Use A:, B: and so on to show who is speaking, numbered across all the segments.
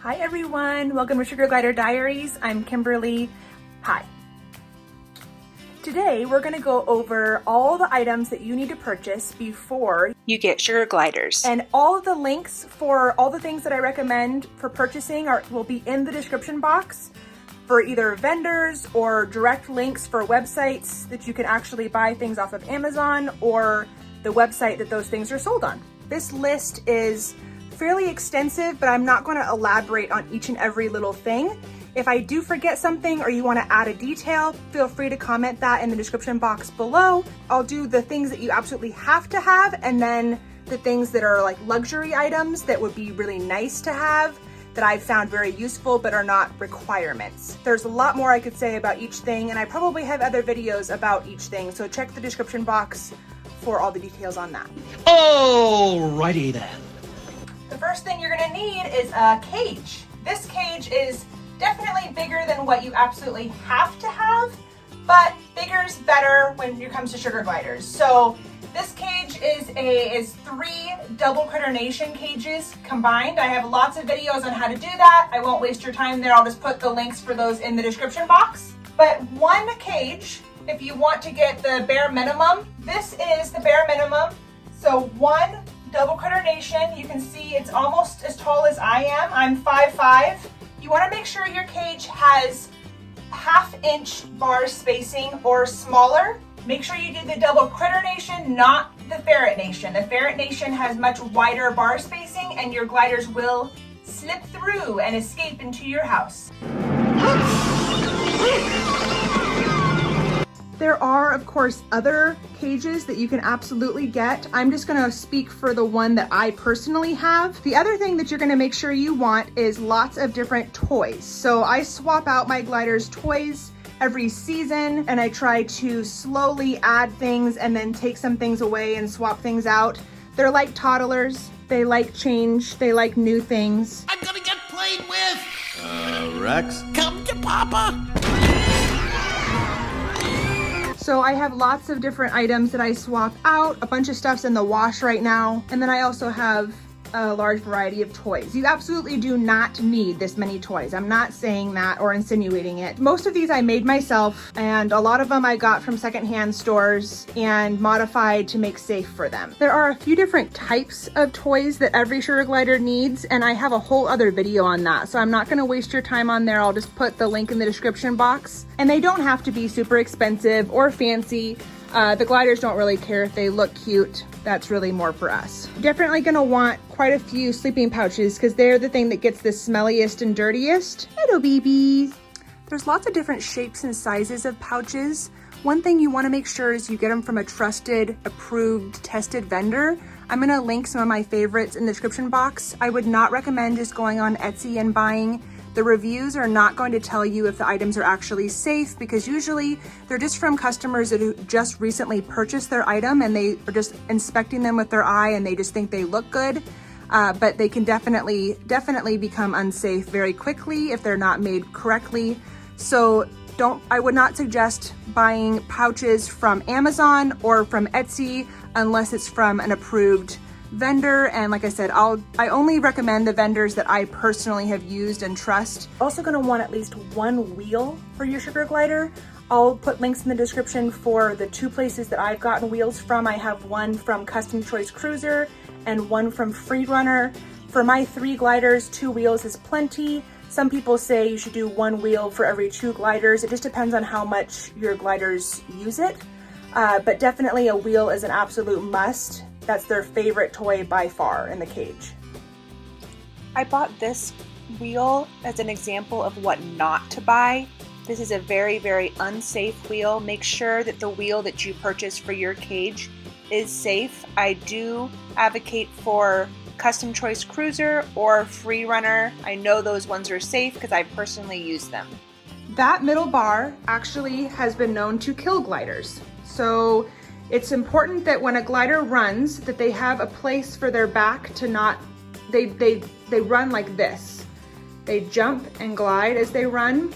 A: Hi everyone, welcome to Sugar Glider Diaries. I'm Kimberly. Hi. Today we're going to go over all the items that you need to purchase before you get sugar gliders. And all of the links for all the things that I recommend for purchasing will be in the description box for either vendors or direct links for websites that you can actually buy things off of Amazon or the website that those things are sold on. This list is fairly extensive, but I'm not going to elaborate on each and every little thing. If I do forget something or you want to add a detail, feel free to comment that in the description box below. I'll do the things that you absolutely have to have, and then the things that are like luxury items that would be really nice to have that I've found very useful but are not requirements. There's a lot more I could say about each thing, and I probably have other videos about each thing, so check the description box for all the details on that.
B: Alrighty then.
A: The first thing you're gonna need is a cage. This cage is definitely bigger than what you absolutely have to have, but bigger is better when it comes to sugar gliders. So this cage is 3 double criternation cages combined. I have lots of videos on how to do that. I won't waste your time there. I'll just put the links for those in the description box. But one cage, if you want to get the bare minimum, this is the bare minimum. So 1 double criternation, you can see it's almost as tall as I am. I'm 5'5". You want to make sure your cage has 1/2 inch bar spacing or smaller. Make sure you do the double criternation, not the ferret nation. The ferret nation has much wider bar spacing and your gliders will slip through and escape into your house. There are, of course, other cages that you can absolutely get. I'm just gonna speak for the one that I personally have. The other thing that you're gonna make sure you want is lots of different toys. So I swap out my gliders' toys every season, and I try to slowly add things and then take some things away and swap things out. They're like toddlers. They like change. They like new things.
B: I'm gonna get played with! Rex? Come to Papa!
A: So I have lots of different items that I swap out. A bunch of stuff's in the wash right now. And then I also have a large variety of toys. You absolutely do not need this many toys. I'm not saying that or insinuating it. Most of these I made myself, and a lot of them I got from secondhand stores and modified to make safe for them. There are a few different types of toys that every sugar glider needs, and I have a whole other video on that, so I'm not gonna waste your time on there. I'll just put the link in the description box. And they don't have to be super expensive or fancy. The gliders don't really care if they look cute. That's really more for us. Definitely gonna want quite a few sleeping pouches because they're the thing that gets the smelliest and dirtiest. Hello, babies. There's lots of different shapes and sizes of pouches. One thing you wanna make sure is you get them from a trusted, approved, tested vendor. I'm gonna link some of my favorites in the description box. I would not recommend just going on Etsy and buying. The reviews are not going to tell you if the items are actually safe because usually they're just from customers that just recently purchased their item and they are just inspecting them with their eye and they just think they look good. But they can definitely become unsafe very quickly if they're not made correctly. So I would not suggest buying pouches from Amazon or from Etsy unless it's from an approved vendor. And like I said, I only recommend the vendors that I personally have used and trust. Also gonna want at least 1 wheel for your sugar glider. I'll put links in the description for the 2 places that I've gotten wheels from. I have one from Custom Choice Cruiser and one from Free Runner. For my 3 gliders, 2 wheels is plenty. Some people say you should do 1 wheel for every 2 gliders. It just depends on how much your gliders use it. But definitely a wheel is an absolute must. That's their favorite toy by far in the cage. I bought this wheel as an example of what not to buy. This is a very, very unsafe wheel. Make sure that the wheel that you purchase for your cage is safe. I do advocate for Custom Choice Cruiser or Free Runner. I know those ones are safe because I personally use them. That middle bar actually has been known to kill gliders. So it's important that when a glider runs, that they have a place for their back to not, they run like this. They jump and glide as they run.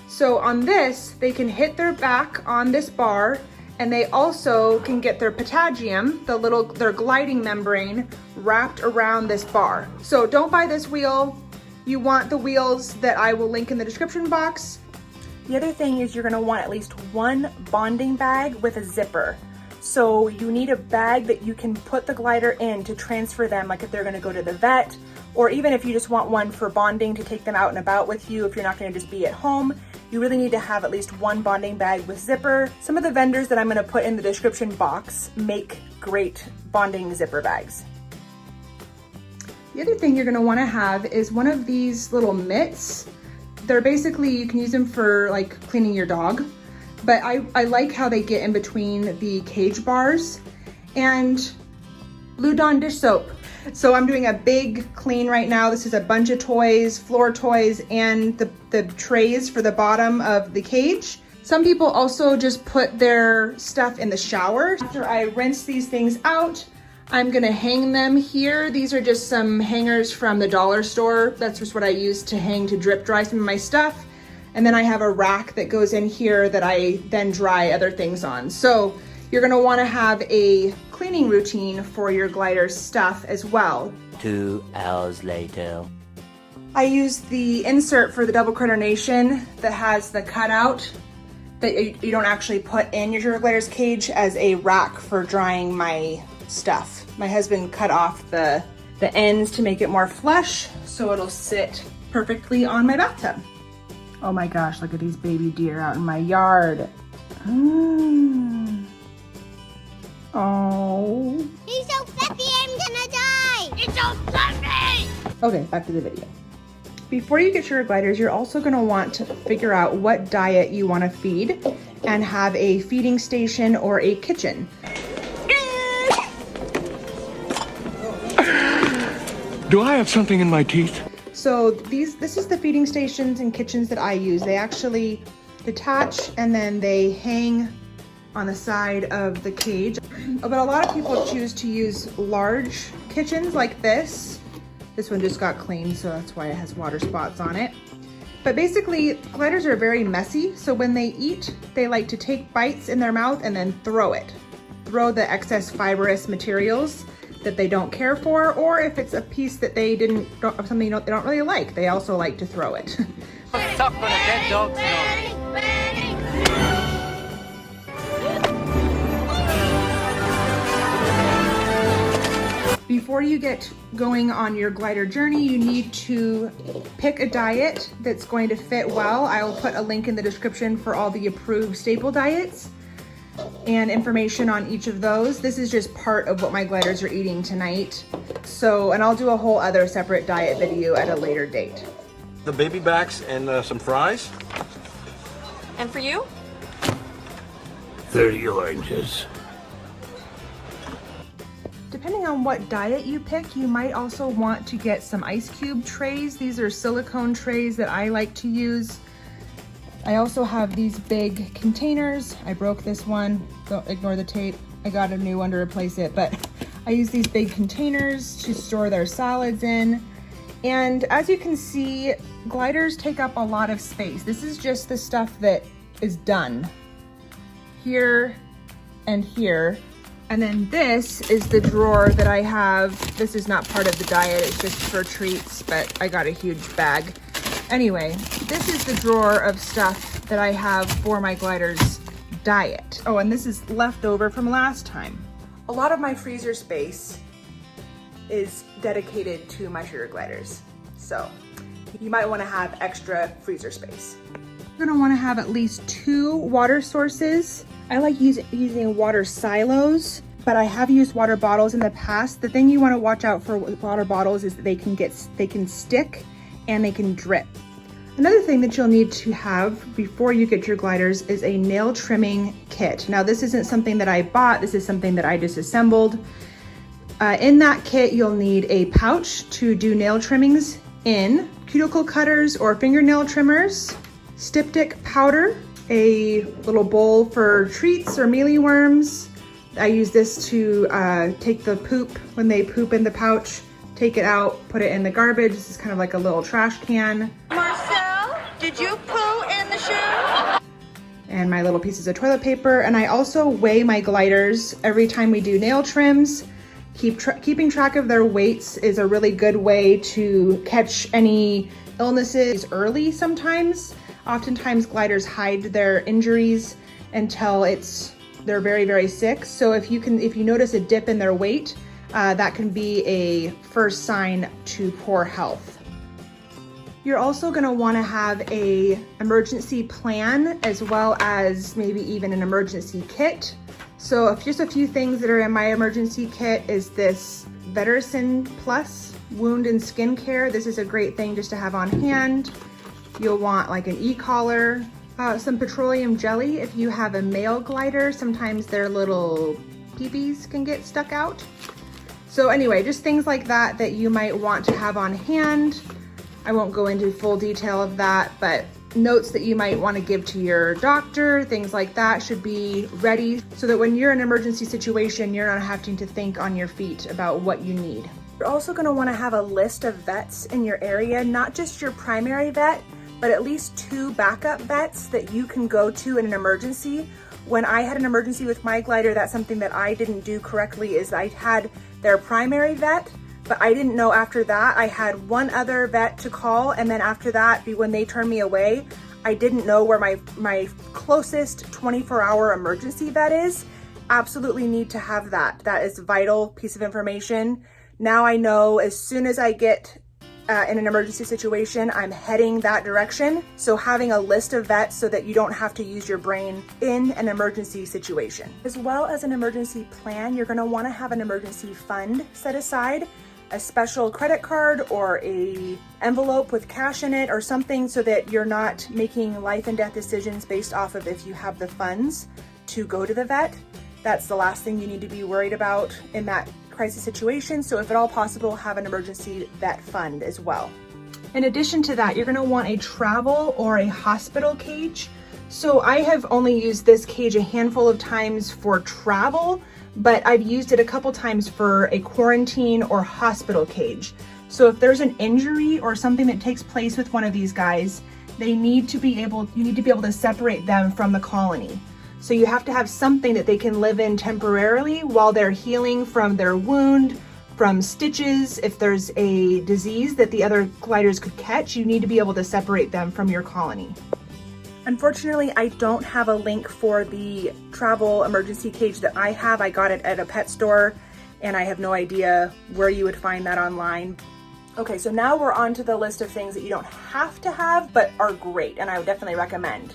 A: So on this, they can hit their back on this bar, and they also can get their patagium, their gliding membrane, wrapped around this bar. So don't buy this wheel. You want the wheels that I will link in the description box. The other thing is you're gonna want at least one bonding bag with a zipper. So you need a bag that you can put the glider in to transfer them, like if they're gonna go to the vet, or even if you just want one for bonding to take them out and about with you if you're not gonna just be at home. You really need to have at least one bonding bag with zipper. Some of the vendors that I'm gonna put in the description box make great bonding zipper bags. The other thing you're gonna wanna have is one of these little mitts. They're basically, you can use them for like cleaning your dog, but I like how they get in between the cage bars. And Blue Dawn dish soap. So I'm doing a big clean right now. This is a bunch of toys, floor toys, and the trays for the bottom of the cage. Some people also just put their stuff in the shower. After I rinse these things out, I'm gonna hang them here. These are just some hangers from the dollar store. That's just what I use to hang to drip dry some of my stuff. And then I have a rack that goes in here that I then dry other things on. So you're gonna wanna have a cleaning routine for your glider stuff as well.
C: 2 hours later.
A: I use the insert for the Double Critter Nation that has the cutout that you don't actually put in your glider's cage as a rack for drying my stuff. My husband cut off the ends to make it more flush so it'll sit perfectly on my bathtub. Oh my gosh, look at these baby deer out in my yard. Oh.
D: He's so fluffy, I'm gonna die! He's so fluffy!
A: Okay, back to the video. Before you get your gliders, you're also gonna want to figure out what diet you wanna feed and have a feeding station or a kitchen.
E: Do I have something in my teeth?
A: So this is the feeding stations and kitchens that I use. They actually detach and then they hang on the side of the cage. But a lot of people choose to use large kitchens like this. This one just got cleaned, so that's why it has water spots on it. But basically, gliders are very messy. So when they eat, they like to take bites in their mouth and then throw it. Throw the excess fibrous materials that they don't care for, or if it's a piece that they something they don't really like, they also like to throw it.
C: Suck on a dead dog's nose.
A: Before you get going on your glider journey, you need to pick a diet that's going to fit well. I will put a link in the description for all the approved staple diets and information on each of those. This is just part of what my gliders are eating tonight. So, and I'll do a whole other separate diet video at a later date.
F: The baby backs and some fries.
G: And for you?
E: 30 oranges.
A: Depending on what diet you pick, you might also want to get some ice cube trays. These are silicone trays that I like to use. I also have these big containers. I broke this one, don't ignore the tape. I got a new one to replace it, but I use these big containers to store their solids in. And as you can see, gliders take up a lot of space. This is just the stuff that is done here and here. And then this is the drawer that I have. This is not part of the diet, it's just for treats, but I got a huge bag. Anyway, this is the drawer of stuff that I have for my gliders diet. Oh, and this is leftover from last time. A lot of my freezer space is dedicated to my sugar gliders. So you might wanna have extra freezer space. You're gonna wanna have at least 2 water sources. I like using water silos, but I have used water bottles in the past. The thing you wanna watch out for with water bottles is that they can stick and they can drip. Another thing that you'll need to have before you get your gliders is a nail trimming kit. Now this isn't something that I bought, this is something that I disassembled. In that kit, you'll need a pouch to do nail trimmings in, cuticle cutters or fingernail trimmers, styptic powder, a little bowl for treats or mealyworms. I use this to take the poop when they poop in the pouch, take it out, put it in the garbage. This is kind of like a little trash can.
G: Marcel, did you poo in the shoe?
A: And my little pieces of toilet paper. And I also weigh my gliders every time we do nail trims Keeping track of their weights is a really good way to catch any illnesses early sometimes. Oftentimes gliders hide their injuries until they're very, very sick. So if you notice a dip in their weight, that can be a first sign to poor health. You're also gonna wanna have an emergency plan as well as maybe even an emergency kit. So just a few things that are in my emergency kit is this Vetericin Plus wound and skin care. This is a great thing just to have on hand. You'll want like an e-collar, some petroleum jelly if you have a male glider. Sometimes their little peepees can get stuck out. So anyway, just things like that you might want to have on hand. I won't go into full detail of that, but notes that you might want to give to your doctor, things like that should be ready so that when you're in an emergency situation, you're not having to think on your feet about what you need. You're also going to want to have a list of vets in your area, not just your primary vet, but at least 2 backup vets that you can go to in an emergency. When I had an emergency with my glider, that's something that I didn't do correctly is I had their primary vet, but I didn't know after that. I had one other vet to call, and then after that, when they turned me away, I didn't know where my closest 24-hour emergency vet is. Absolutely need to have that. That is a vital piece of information. Now I know as soon as I get in an emergency situation, I'm heading that direction. So having a list of vets so that you don't have to use your brain in an emergency situation. As well as an emergency plan, you're gonna wanna have an emergency fund set aside, a special credit card or a envelope with cash in it or something so that you're not making life and death decisions based off of if you have the funds to go to the vet. That's the last thing you need to be worried about in that crisis situation. So if at all possible, have an emergency vet fund as well. In addition to that, you're gonna want a travel or a hospital cage. So I have only used this cage a handful of times for travel, but I've used it a couple times for a quarantine or hospital cage. So if there's an injury or something that takes place with one of these guys, you need to be able to separate them from the colony. So you have to have something that they can live in temporarily while they're healing from their wound, from stitches. If there's a disease that the other gliders could catch, you need to be able to separate them from your colony. Unfortunately, I don't have a link for the travel emergency cage that I have. I got it at a pet store and I have no idea where you would find that online. Okay, so now we're on to the list of things that you don't have to have, but are great and I would definitely recommend.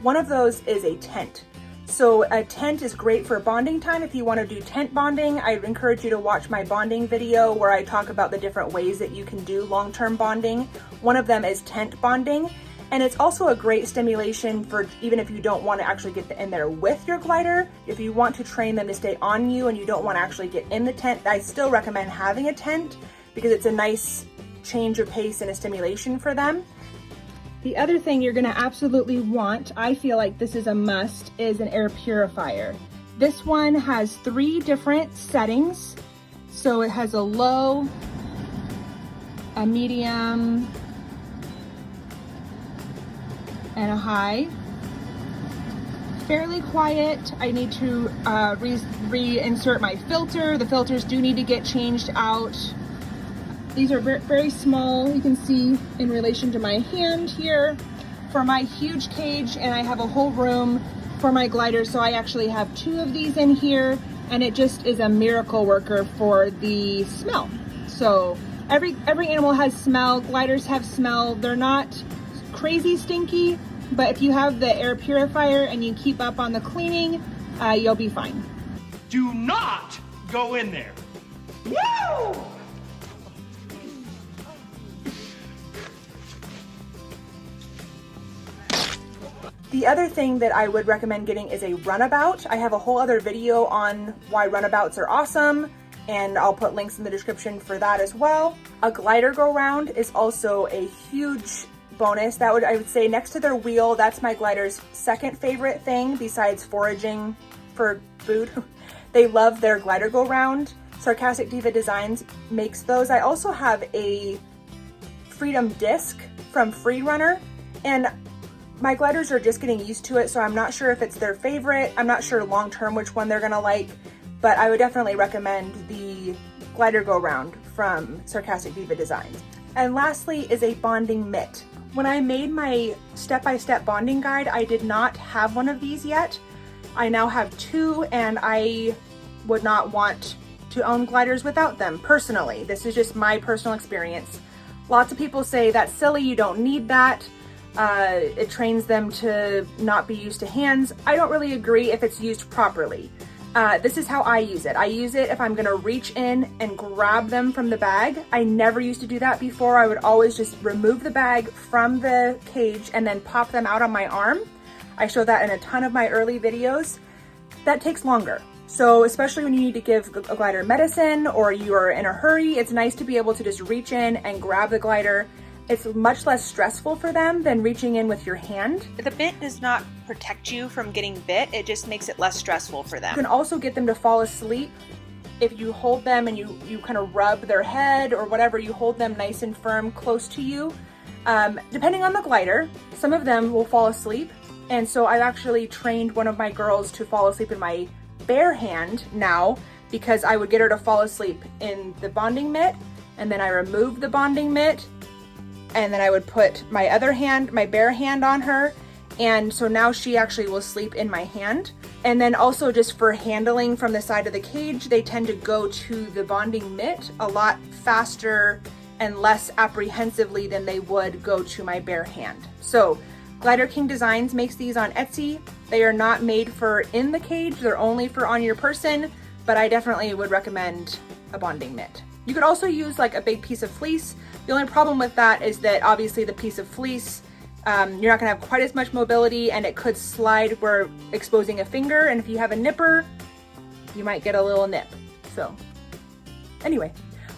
A: One of those is a tent. So a tent is great for bonding time. If you want to do tent bonding, I encourage you to watch my bonding video where I talk about the different ways that you can do long-term bonding. One of them is tent bonding. And it's also a great stimulation for even if you don't want to actually get in there with your glider. If you want to train them to stay on you and you don't want to actually get in the tent, I still recommend having a tent because it's a nice change of pace and a stimulation for them. The other thing you're gonna absolutely want, I feel like this is a must, is an air purifier. This one has 3 different settings. So it has a low, a medium, and a high. Fairly quiet. I need to reinsert my filter. The filters do need to get changed out. These are very, very small. You can see in relation to my hand here for my huge cage, and I have a whole room for my glider. So I actually have 2 of these in here, and it just is a miracle worker for the smell. So every animal has smell. Gliders have smell. They're not crazy stinky, but if you have the air purifier and you keep up on the cleaning, you'll be fine.
E: Do not go in there. Woo!
A: The other thing that I would recommend getting is a runabout. I have a whole other video on why runabouts are awesome, and I'll put links in the description for that as well. A glider go round is also a huge bonus. I would say next to their wheel, that's my glider's second favorite thing besides foraging for food. They love their glider go round. Sarcastic Diva Designs makes those. I also have a Freedom disc from Free Runner, and my gliders are just getting used to it, so I'm not sure if it's their favorite. I'm not sure long-term which one they're gonna like, but I would definitely recommend the glider go round from Sarcastic Diva Designs. And lastly is a bonding mitt. When I made my step-by-step bonding guide, I did not have one of these yet. I now have two, and I would not want to own gliders without them personally. This is just my personal experience. Lots of people say that's silly, you don't need that. It trains them to not be used to hands. I don't really agree if it's used properly. This is how I use it. I use it if I'm gonna reach in and grab them from the bag. I never used to do that before. I would always just remove the bag from the cage and then pop them out on my arm. I show that in a ton of my early videos. That takes longer. So especially when you need to give a glider medicine or you are in a hurry, it's nice to be able to just reach in and grab the glider. It's much less stressful for them than reaching in with your hand.
G: The bit does not protect you from getting bit, it just makes it less stressful for them.
A: You can also get them to fall asleep if you hold them and you kind of rub their head or whatever, you hold them nice and firm close to you. Depending on the glider, some of them will fall asleep. And so I've actually trained one of my girls to fall asleep in my bare hand now, because I would get her to fall asleep in the bonding mitt, and then I remove the bonding mitt, and then I would put my other hand, my bare hand on her. And so now she actually will sleep in my hand. And then also just for handling from the side of the cage, they tend to go to the bonding mitt a lot faster and less apprehensively than they would go to my bare hand. So Glider King Designs makes these on Etsy. They are not made for in the cage, they're only for on your person, but I definitely would recommend a bonding mitt. You could also use like a big piece of fleece. The only problem with that is that obviously the piece of fleece, you're not gonna have quite as much mobility and it could slide where exposing a finger, and if you have a nipper, you might get a little nip. So anyway,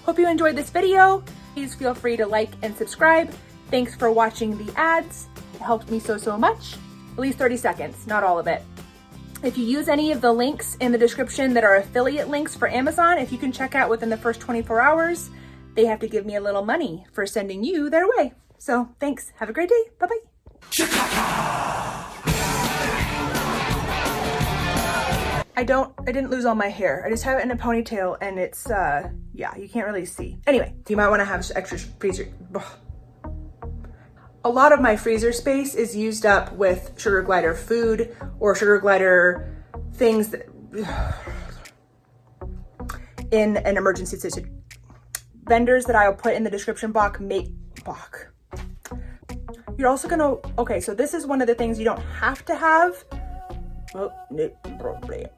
A: hope you enjoyed this video. Please feel free to like and subscribe. Thanks for watching the ads. It helped me so much. At least 30 seconds, not all of it. If you use any of the links in the description that are affiliate links for Amazon, if you can check out within the first 24 hours, they have to give me a little money for sending you their way. So thanks, have a great day, bye-bye. I didn't lose all my hair. I just have it in a ponytail and it's, yeah, you can't really see. Anyway, you might wanna have extra freezer. A lot of my freezer space is used up with sugar glider food or sugar glider things that, in an emergency situation. Vendors that I'll put in the description box You're also gonna, okay, so this is one of the things you don't have to have. Oh, no problem.